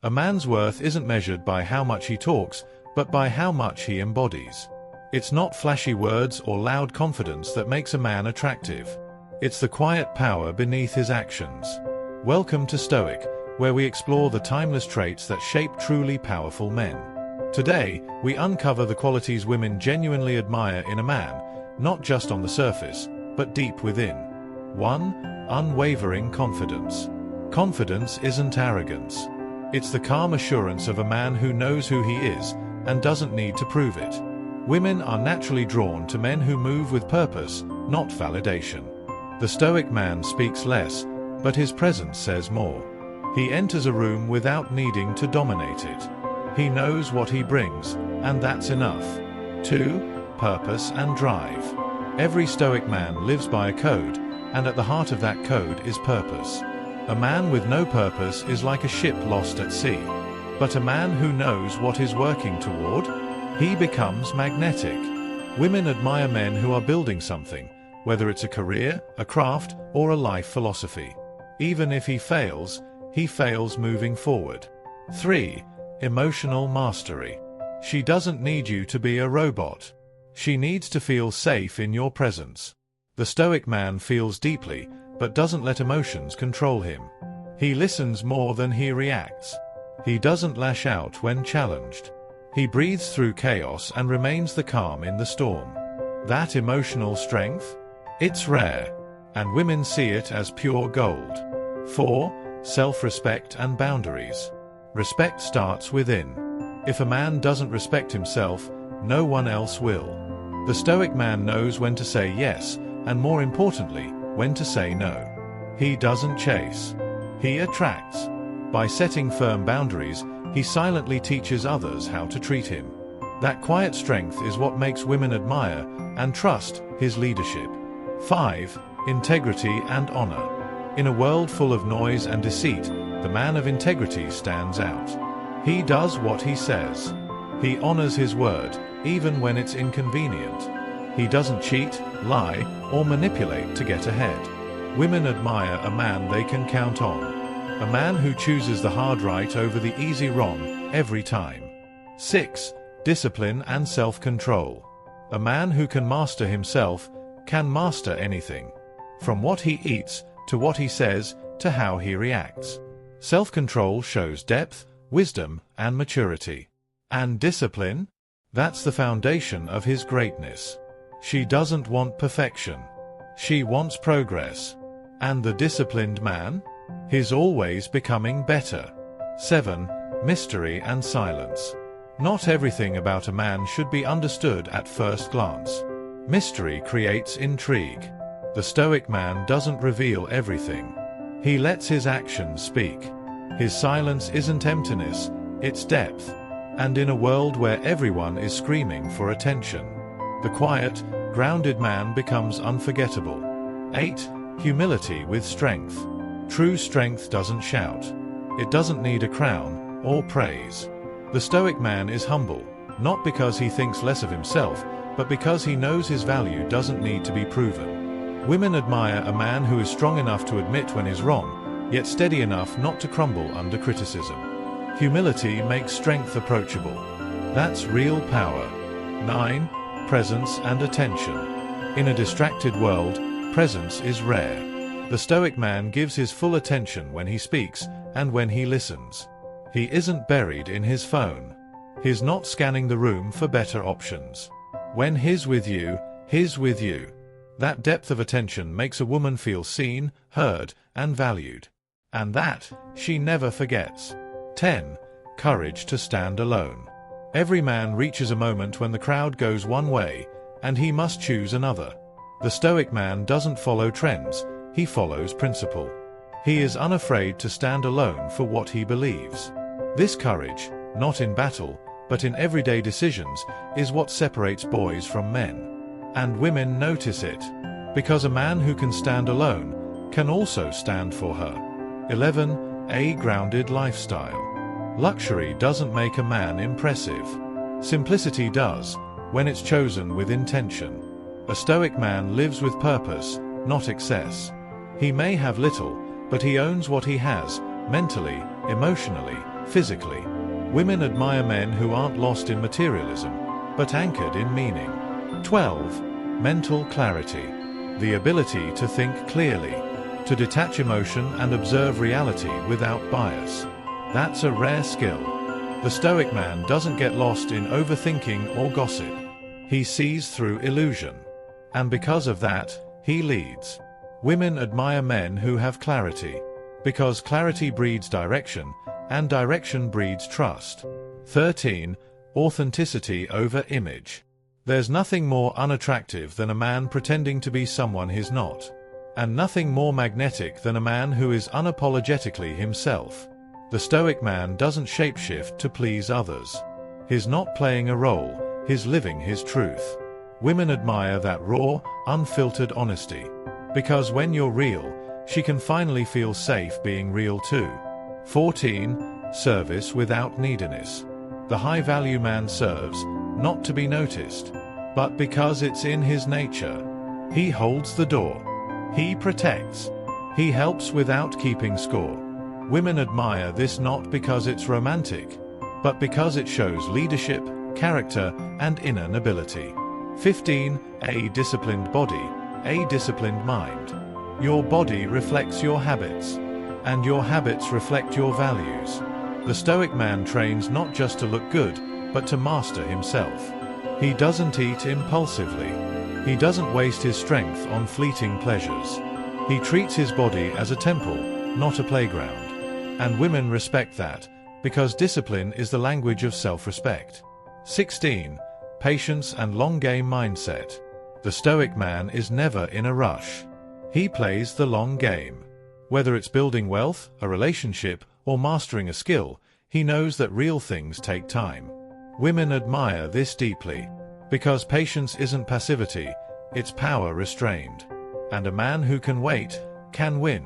A man's worth isn't measured by how much he talks, but by how much he embodies. It's not flashy words or loud confidence that makes a man attractive. It's the quiet power beneath his actions. Welcome to Stoic, where we explore the timeless traits that shape truly powerful men. Today, we uncover the qualities women genuinely admire in a man, not just on the surface, but deep within. 1. Unwavering confidence. Confidence isn't arrogance. It's the calm assurance of a man who knows who he is and doesn't need to prove it. Women are naturally drawn to men who move with purpose, not validation. The Stoic man speaks less, but his presence says more. He enters a room without needing to dominate it. He knows what he brings, and that's enough. 2. Purpose and drive. Every Stoic man lives by a code, and at the heart of that code is purpose. A man with no purpose is like a ship lost at sea. But a man who knows what he's working toward, he becomes magnetic. Women admire men who are building something, whether it's a career, a craft, or a life philosophy. Even if he fails moving forward. 3. Emotional mastery. She doesn't need you to be a robot. She needs to feel safe in your presence. The Stoic man feels deeply, but doesn't let emotions control him. He listens more than he reacts. He doesn't lash out when challenged. He breathes through chaos and remains the calm in the storm. That emotional strength? It's rare, and women see it as pure gold. 4. Self-respect and boundaries. Respect starts within. If a man doesn't respect himself, no one else will. The Stoic man knows when to say yes, and more importantly, when to say no. He doesn't chase. He attracts. By setting firm boundaries, he silently teaches others how to treat him. That quiet strength is what makes women admire and trust his leadership. 5. Integrity and honor. In a world full of noise and deceit, the man of integrity stands out. He does what he says. He honors his word, even when it's inconvenient. He doesn't cheat, lie, or manipulate to get ahead. Women admire a man they can count on. A man who chooses the hard right over the easy wrong every time. 6. Discipline and self-control. A man who can master himself can master anything. From what he eats, to what he says, to how he reacts. Self-control shows depth, wisdom, and maturity. And discipline? That's the foundation of his greatness. She doesn't want perfection. She wants progress. And the disciplined man? He's always becoming better. 7. Mystery and silence. Not everything about a man should be understood at first glance. Mystery creates intrigue. The Stoic man doesn't reveal everything. He lets his actions speak. His silence isn't emptiness, it's depth. And in a world where everyone is screaming for attention, the quiet, grounded man becomes unforgettable. 8. Humility with strength. True strength doesn't shout. It doesn't need a crown or praise. The Stoic man is humble, not because he thinks less of himself, but because he knows his value doesn't need to be proven. Women admire a man who is strong enough to admit when he's wrong, yet steady enough not to crumble under criticism. Humility makes strength approachable. That's real power. 9. Presence and attention. In a distracted world, presence is rare. The Stoic man gives his full attention when he speaks and when he listens. He isn't buried in his phone. He's not scanning the room for better options. When he's with you, he's with you. That depth of attention makes a woman feel seen, heard, and valued. And that, she never forgets. 10. Courage to stand alone. Every man reaches a moment when the crowd goes one way, and he must choose another. The Stoic man doesn't follow trends, he follows principle. He is unafraid to stand alone for what he believes. This courage, not in battle, but in everyday decisions, is what separates boys from men. And women notice it, because a man who can stand alone can also stand for her. 11. A grounded lifestyle. Luxury doesn't make a man impressive. Simplicity does, when it's chosen with intention. A Stoic man lives with purpose, not excess. He may have little, but he owns what he has, mentally, emotionally, physically. Women admire men who aren't lost in materialism, but anchored in meaning. 12. Mental clarity. The ability to think clearly, to detach emotion and observe reality without bias. That's a rare skill. The Stoic man doesn't get lost in overthinking or gossip. He sees through illusion. And because of that, he leads. Women admire men who have clarity, because clarity breeds direction, and direction breeds trust. 13. Authenticity over image. There's nothing more unattractive than a man pretending to be someone he's not, and nothing more magnetic than a man who is unapologetically himself. The Stoic man doesn't shapeshift to please others. He's not playing a role, he's living his truth. Women admire that raw, unfiltered honesty, because when you're real, she can finally feel safe being real too. 14. Service without neediness. The high-value man serves, not to be noticed, but because it's in his nature. He holds the door. He protects. He helps without keeping score. Women admire this not because it's romantic, but because it shows leadership, character, and inner nobility. 15. A disciplined body, a disciplined mind. Your body reflects your habits, and your habits reflect your values. The Stoic man trains not just to look good, but to master himself. He doesn't eat impulsively. He doesn't waste his strength on fleeting pleasures. He treats his body as a temple, not a playground. And women respect that, because discipline is the language of self-respect. 16. Patience and long-game mindset. The Stoic man is never in a rush. He plays the long game. Whether it's building wealth, a relationship, or mastering a skill, he knows that real things take time. Women admire this deeply, because patience isn't passivity, it's power restrained. And a man who can wait, can win.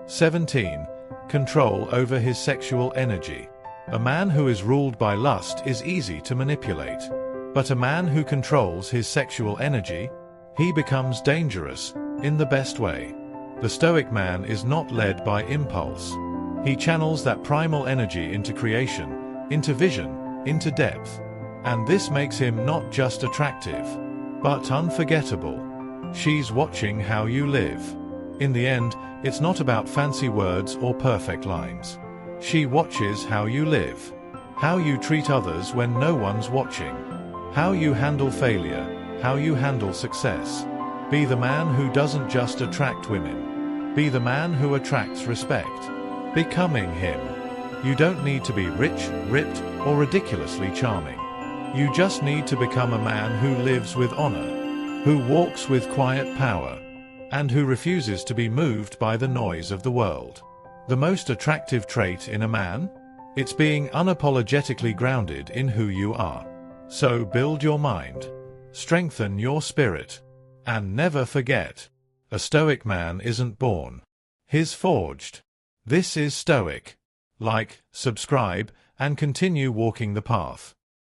17. Control over his sexual energy. A man who is ruled by lust is easy to manipulate. But a man who controls his sexual energy, he becomes dangerous, in the best way. The Stoic man is not led by impulse. He channels that primal energy into creation, into vision, into depth. And this makes him not just attractive, but unforgettable. She's watching how you live. In the end, it's not about fancy words or perfect lines. She watches how you live, how you treat others when no one's watching, how you handle failure, how you handle success. Be the man who doesn't just attract women. Be the man who attracts respect. Becoming him. You don't need to be rich, ripped, or ridiculously charming. You just need to become a man who lives with honor, who walks with quiet power, and who refuses to be moved by the noise of the world. The most attractive trait in a man? It's being unapologetically grounded in who you are. So build your mind, strengthen your spirit, and never forget, a Stoic man isn't born. He's forged. This is Stoic. Like, subscribe, and continue walking the path.